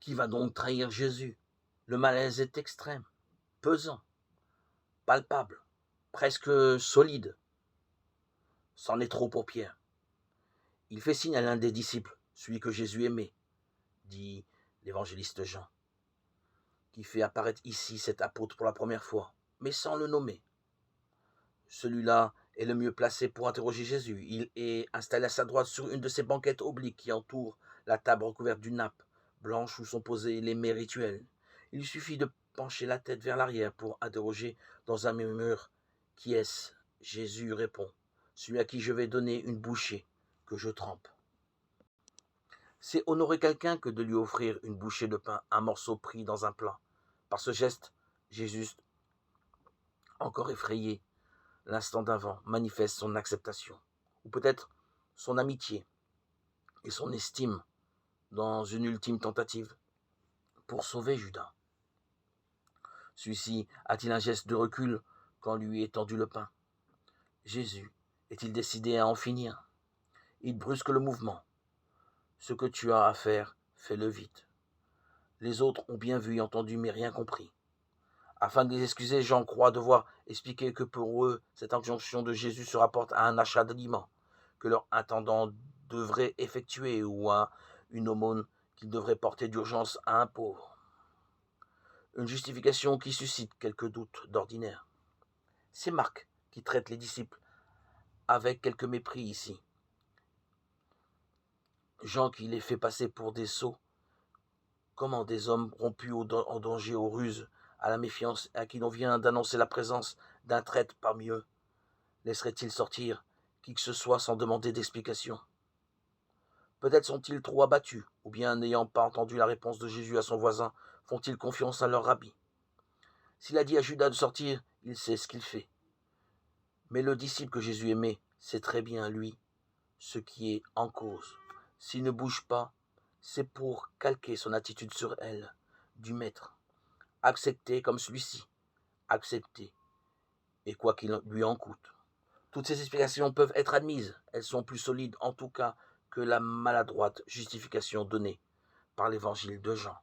Qui va donc trahir Jésus? Le malaise est extrême, pesant, palpable, presque solide. C'en est trop pour Pierre. Il fait signe à l'un des disciples, celui que Jésus aimait, dit l'évangéliste Jean, qui fait apparaître ici cet apôtre pour la première fois, mais sans le nommer. Celui-là est le mieux placé pour interroger Jésus. Il est installé à sa droite sur une de ces banquettes obliques qui entourent la table recouverte d'une nappe blanche où sont posés les mets rituels. Il suffit de pencher la tête vers l'arrière pour interroger dans un murmure « Qui est-ce » Jésus répond « Celui à qui je vais donner une bouchée que je trempe. » C'est honorer quelqu'un que de lui offrir une bouchée de pain, un morceau pris dans un plat. Par ce geste, Jésus, encore effrayé, l'instant d'avant, manifeste son acceptation, ou peut-être son amitié et son estime dans une ultime tentative pour sauver Judas. Celui-ci a-t-il un geste de recul quand lui est tendu le pain? Jésus est-il décidé à en finir? Il brusque le mouvement. Ce que tu as à faire, fais-le vite. Les autres ont bien vu et entendu, mais rien compris. Afin de les excuser, Jean croit devoir expliquer que pour eux, cette injonction de Jésus se rapporte à un achat d'aliments que leur intendant devrait effectuer ou à une aumône qu'il devrait porter d'urgence à un pauvre. Une justification qui suscite quelques doutes d'ordinaire. C'est Marc qui traite les disciples avec quelque mépris ici. Jean qui les fait passer pour des sots. Comment des hommes rompus au danger, aux ruses, à la méfiance, à qui l'on vient d'annoncer la présence d'un traître parmi eux, laisserait-il sortir qui que ce soit sans demander d'explication? Peut-être sont-ils trop abattus, ou bien n'ayant pas entendu la réponse de Jésus à son voisin, font-ils confiance à leur rabbi? S'il a dit à Judas de sortir, il sait ce qu'il fait. Mais le disciple que Jésus aimait sait très bien, lui, ce qui est en cause. S'il ne bouge pas, c'est pour calquer son attitude sur elle, du maître. Accepter comme celui-ci, accepter, et quoi qu'il lui en coûte. Toutes ces explications peuvent être admises, elles sont plus solides en tout cas que la maladroite justification donnée par l'évangile de Jean.